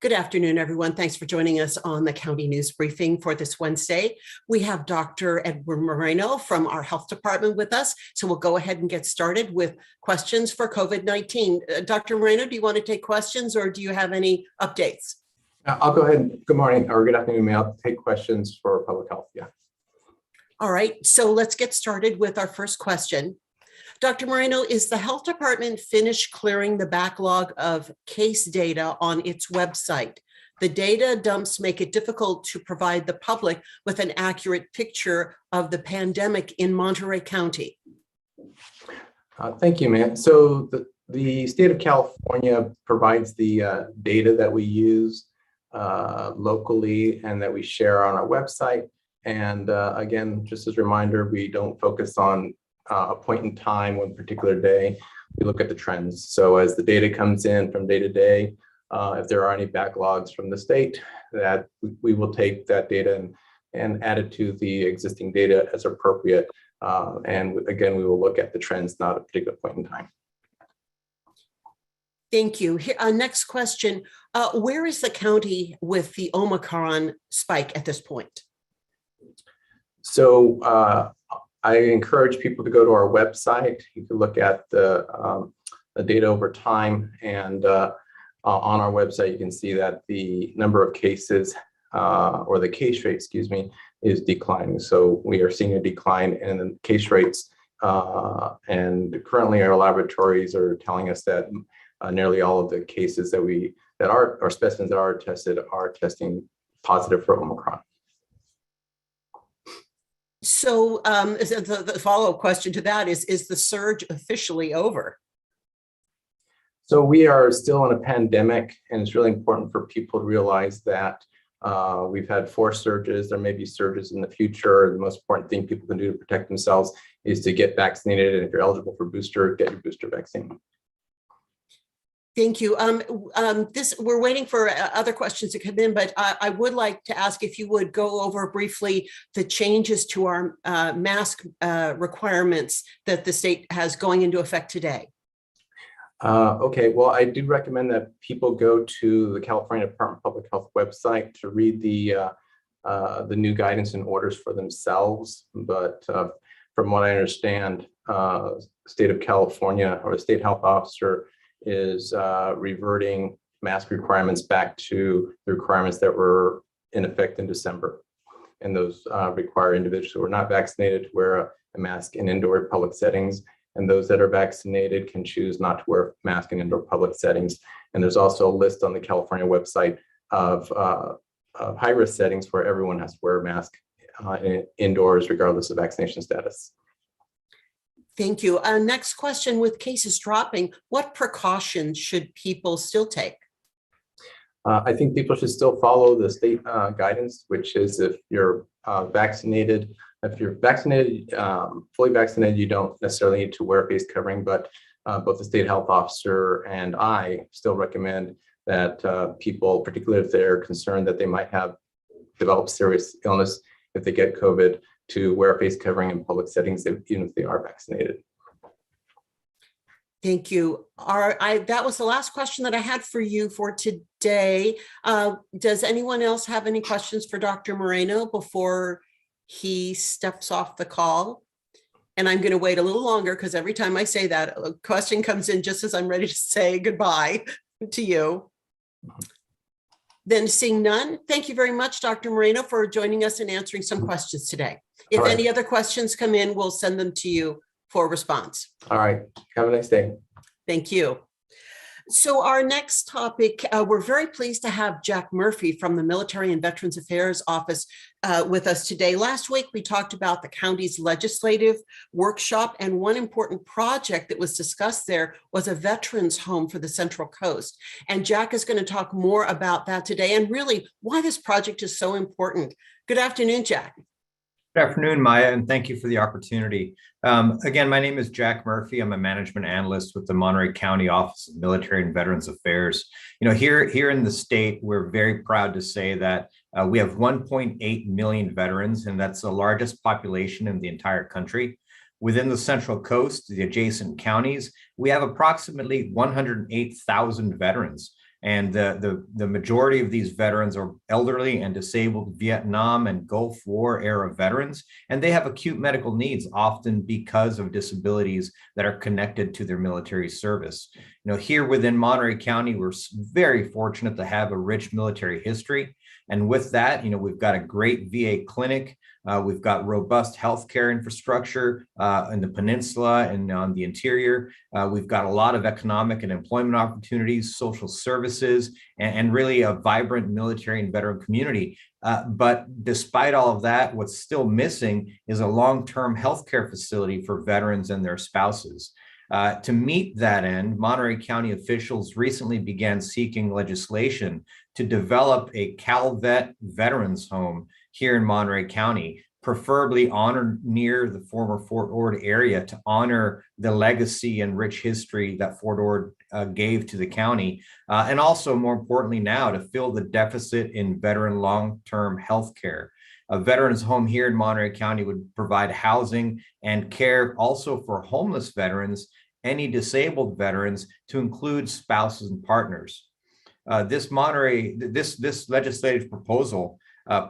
Good afternoon, everyone. Thanks for joining us on the County News Briefing for this Wednesday. We have Dr. Edward Moreno from our health department with us, so we'll go ahead and get started with questions for COVID-19. Dr. Moreno, do you want to take questions or do you have any updates? I'll go ahead. Good morning or good afternoon. I'll take questions for public health. Yeah. All right, so let's get started with our first question. Dr. Moreno, is the health department finished clearing the backlog of case data on its website? The data dumps make it difficult to provide the public with an accurate picture of the pandemic in Monterey County. Thank you, ma'am. So the state of California provides the data that we use locally and that we share on our website. And again, just as a reminder, we don't focus on a point in time, one particular day. We look at the trends. So as the data comes in from day to day, if there are any backlogs from the state, that we will take that data and add it to the existing data as appropriate. And again, we will look at the trends, not a particular point in time. Thank you. Next question. Where is the county with the Omicron spike at this point? So I encourage people to go to our website. You can look at the data over time, and on our website, you can see that the number of cases or the case rate, excuse me, is declining. So we are seeing a decline in the case rates, and currently our laboratories are telling us that nearly all of the cases that are specimens that are testing positive for Omicron. So the follow-up question to that is the surge officially over? So we are still in a pandemic, and it's really important for people to realize that we've had 4 surges. There may be surges in the future. The most important thing people can do to protect themselves is to get vaccinated. And if you're eligible for booster, get your booster vaccine. Thank you. We're waiting for other questions to come in, but I would like to ask if you would go over briefly the changes to our mask requirements that the state has going into effect today. Okay, well, I do recommend that people go to the California Department of Public Health website to read the new guidance and orders for themselves. But from what I understand, state of California or the state health officer is reverting mask requirements back to the requirements that were in effect in December. And those require individuals who are not vaccinated to wear a mask in indoor public settings. And those that are vaccinated can choose not to wear a mask in indoor public settings. And there's also a list on the California website of high-risk settings where everyone has to wear a mask indoors, regardless of vaccination status. Thank you. Next question, with cases dropping, what precautions should people still take? I think people should still follow the state guidance, which is if you're vaccinated, fully vaccinated, you don't necessarily need to wear a face covering, but both the state health officer and I still recommend that people, particularly if they're concerned that they might have developed serious illness if they get COVID, to wear a face covering in public settings, even if they are vaccinated. Thank you. That was the last question that I had for you for today. Does anyone else have any questions for Dr. Moreno before he steps off the call? And I'm going to wait a little longer because every time I say that, a question comes in just as I'm ready to say goodbye to you. Then seeing none, thank you very much, Dr. Moreno, for joining us and answering some questions today. If any other questions come in, we'll send them to you for response. All right. Have a nice day. Thank you. So our next topic, we're very pleased to have Jack Murphy from the Military and Veterans Affairs Office with us today. Last week, we talked about the county's legislative workshop, and one important project that was discussed there was a veterans home for the Central Coast. And Jack is going to talk more about that today and really why this project is so important. Good afternoon, Jack. Good afternoon, Maya, and thank you for the opportunity. Again, my name is Jack Murphy. I'm a management analyst with the Monterey County Office of Military and Veterans Affairs. You know, here in the state, we're very proud to say that we have 1.8 million veterans, and that's the largest population in the entire country. Within the Central Coast, the adjacent counties, we have approximately 108,000 veterans. And the majority of these veterans are elderly and disabled Vietnam and Gulf War era veterans, and they have acute medical needs, often because of disabilities that are connected to their military service. Here within Monterey County, we're very fortunate to have a rich military history. And with that, we've got a great VA clinic. We've got robust healthcare infrastructure in the peninsula and on the interior. We've got a lot of economic and employment opportunities, social services, and really a vibrant military and veteran community. But despite all of that, what's still missing is a long-term healthcare facility for veterans and their spouses. To meet that end, Monterey County officials recently began seeking legislation to develop a CalVet Veterans Home here in Monterey County, preferably near the former Fort Ord area, to honor the legacy and rich history that Fort Ord gave to the county, and also, more importantly now, to fill the deficit in veteran long-term health care. A veterans home here in Monterey County would provide housing and care also for homeless veterans, any disabled veterans, to include spouses and partners. This legislative proposal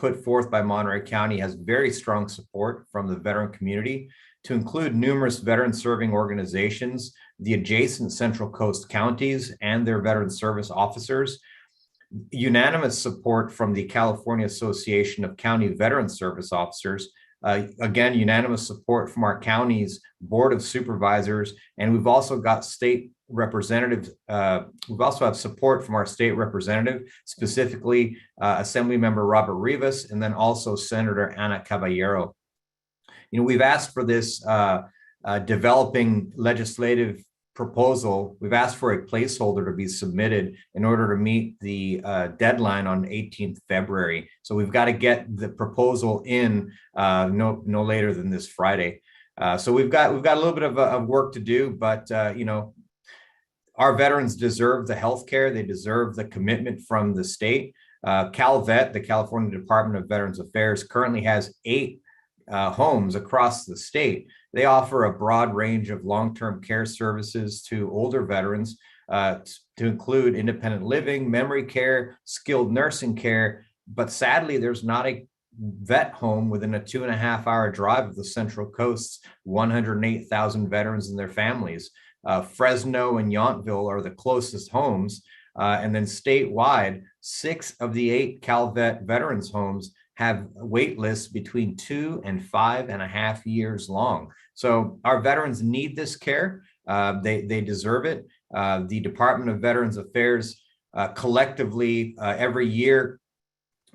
put forth by Monterey County has very strong support from the veteran community, to include numerous veteran serving organizations, the adjacent Central Coast counties and their veteran service officers, unanimous support from the California Association of County Veteran Service Officers, again, unanimous support from our county's Board of Supervisors, and we've also got state representatives. We've also have support from our state representative, specifically Assembly Member Robert Rivas, and then also Senator Ana Caballero. We've asked for this developing legislative proposal. We've asked for a placeholder to be submitted in order to meet the deadline on 18th February. So we've got to get the proposal in no later than this Friday. So we've got a little bit of work to do, but our veterans deserve the health care. They deserve the commitment from the state. CalVet, the California Department of Veterans Affairs, currently has 8 homes across the state. They offer a broad range of long-term care services to older veterans, to include independent living, memory care, skilled nursing care. But sadly, there's not a vet home within a 2.5-hour drive of the Central Coast's 108,000 veterans and their families. Fresno and Yountville are the closest homes. And then statewide, 6 of the 8 CalVet veterans homes have wait lists between 2 and 5.5 years long. So our veterans need this care. They deserve it. The Department of Veterans Affairs collectively every year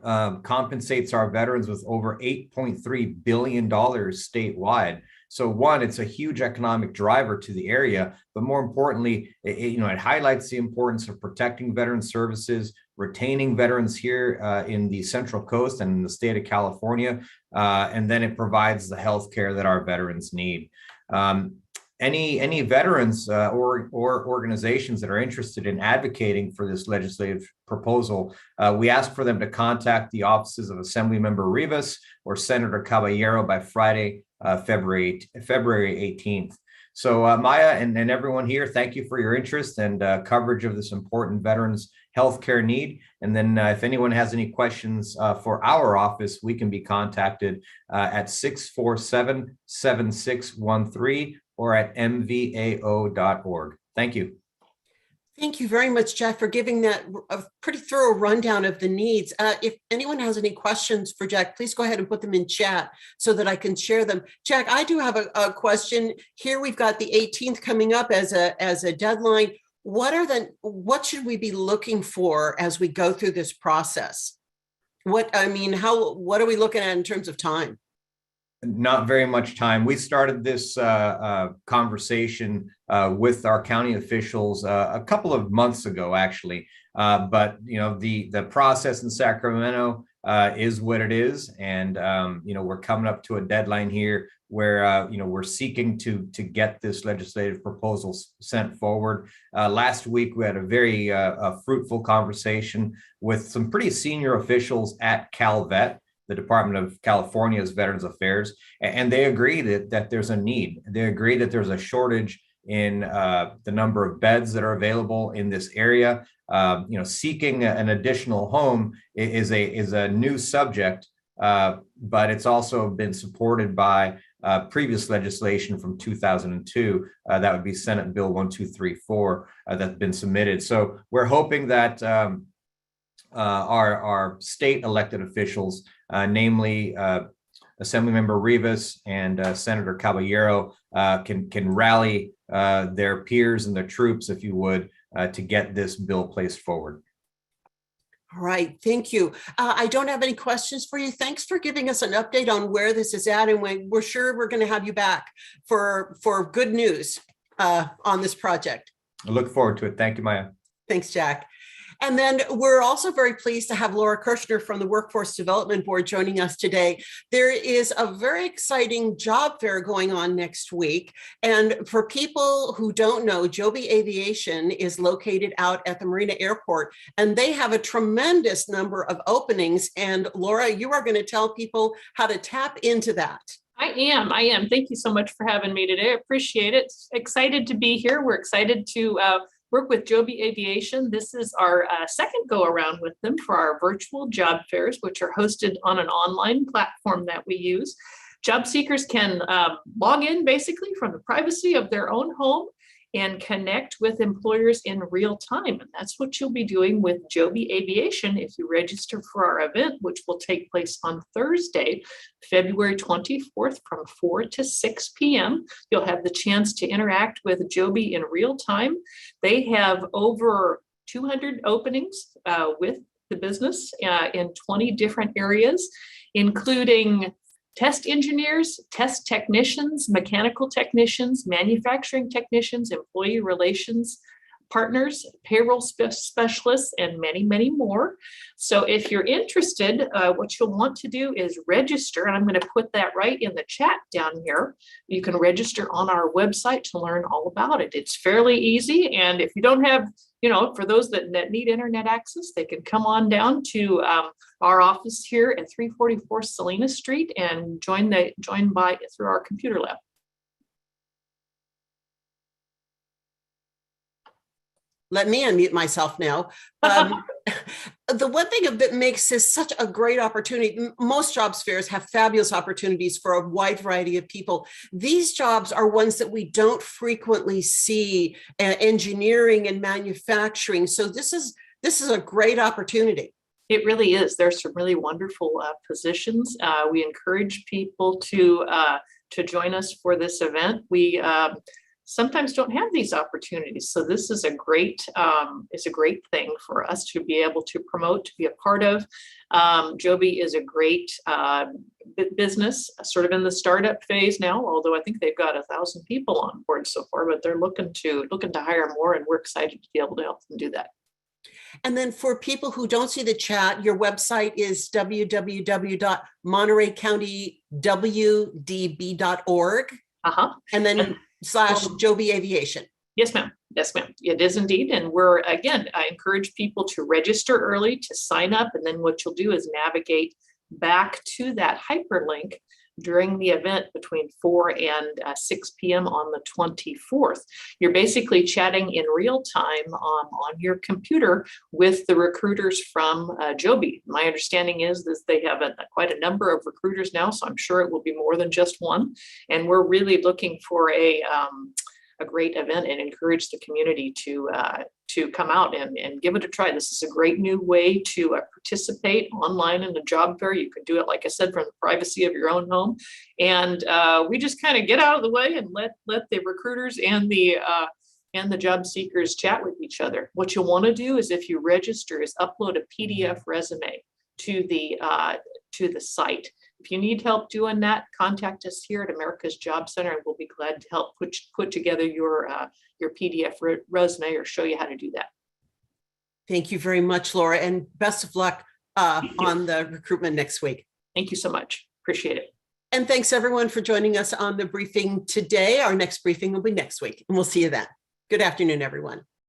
compensates our veterans with over $8.3 billion statewide. So one, it's a huge economic driver to the area, but more importantly, it highlights the importance of protecting veteran services, retaining veterans here in the Central Coast and in the state of California, and then it provides the health care that our veterans need. Any veterans or organizations that are interested in advocating for this legislative proposal, we ask for them to contact the offices of Assemblymember Rivas or Senator Caballero by Friday, February 18th. So Maya and everyone here, thank you for your interest and coverage of this important veterans healthcare need. And then if anyone has any questions for our office, we can be contacted at 647-7613 or at mvao.org. Thank you. Thank you very much, Jack, for giving that a pretty thorough rundown of the needs. If anyone has any questions for Jack, please go ahead and put them in chat so that I can share them. Jack, I do have a question. Here we've got the 18th coming up as a deadline. What should we be looking for as we go through this process? What are we looking at in terms of time? Not very much time. We started this conversation with our county officials a couple of months ago, actually. But the process in Sacramento is what it is, and we're coming up to a deadline here where we're seeking to get this legislative proposal sent forward. Last week we had a very fruitful conversation with some pretty senior officials at CalVet, the Department of California's Veterans Affairs, and they agree that there's a need. They agree that there's a shortage in the number of beds that are available in this area. seeking an additional home is a new subject, but it's also been supported by previous legislation from 2002. That would be Senate Bill 1234 that's been submitted. So we're hoping that our state elected officials, namely Assemblymember Rivas and Senator Caballero, can rally their peers and their troops, if you would, to get this bill placed forward. All right, thank you. I don't have any questions for you. Thanks for giving us an update on where this is at, and we're sure we're going to have you back for good news on this project. I look forward to it. Thank you, Maya. Thanks, Jack. And then we're also very pleased to have Laura Kirshner from the Workforce Development Board joining us today. There is a very exciting job fair going on next week. And for people who don't know, Joby Aviation is located out at the Marina Airport, and they have a tremendous number of openings. And Laura, you are going to tell people how to tap into that. I am. Thank you so much for having me today. I appreciate it. Excited to be here. We're excited to work with Joby Aviation. This is our second go around with them for our virtual job fairs, which are hosted on an online platform that we use. Job seekers can log in basically from the privacy of their own home and connect with employers in real time. And that's what you'll be doing with Joby Aviation if you register for our event, which will take place on Thursday, February 24th from 4 to 6 p.m. You'll have the chance to interact with Joby in real time. They have over 200 openings with the business in 20 different areas, including test engineers, test technicians, mechanical technicians, manufacturing technicians, employee relations partners, payroll specialists, and many, many more. So if you're interested, what you'll want to do is register, and I'm going to put that right in the chat down here. You can register on our website to learn all about it. It's fairly easy, and if you don't have, for those that need internet access, they can come on down to our office here at 344 Salinas Street and join by through our computer lab. Let me unmute myself now. The one thing that makes this such a great opportunity, most jobs fairs have fabulous opportunities for a wide variety of people. These jobs are ones that we don't frequently see, engineering and manufacturing. So this is a great opportunity. It really is. There's some really wonderful positions. We encourage people to join us for this event. We sometimes don't have these opportunities. So this is a great thing for us to be able to promote, to be a part of. Joby is a great business, sort of in the startup phase now, although I think they've got 1,000 people on board so far, but they're looking to hire more, and we're excited to be able to help them do that. And then for people who don't see the chat, your website is www.montereycountywdb.org. And then / Joby Aviation. Yes, ma'am. Yes, ma'am. It is indeed. And I encourage people to register early, to sign up. And then what you'll do is navigate back to that hyperlink during the event between 4 and 6 p.m. on the 24th. You're basically chatting in real time on your computer with the recruiters from Joby. My understanding is that they have quite a number of recruiters now, so I'm sure it will be more than just one. And we're really looking for a great event and encourage the community to come out and give it a try. This is a great new way to participate online in the job fair. You can do it, like I said, from the privacy of your own home. And we just kind of get out of the way and let the recruiters and the job seekers chat with each other. What you'll want to do is, if you register, is upload a PDF resume to the site. If you need help doing that, contact us here at America's Job Center, and we'll be glad to help put together your PDF resume or show you how to do that. Thank you very much, Laura, and best of luck on the recruitment next week. Thank you so much. Appreciate it. And thanks everyone for joining us on the briefing today. Our next briefing will be next week, and we'll see you then. Good afternoon, everyone.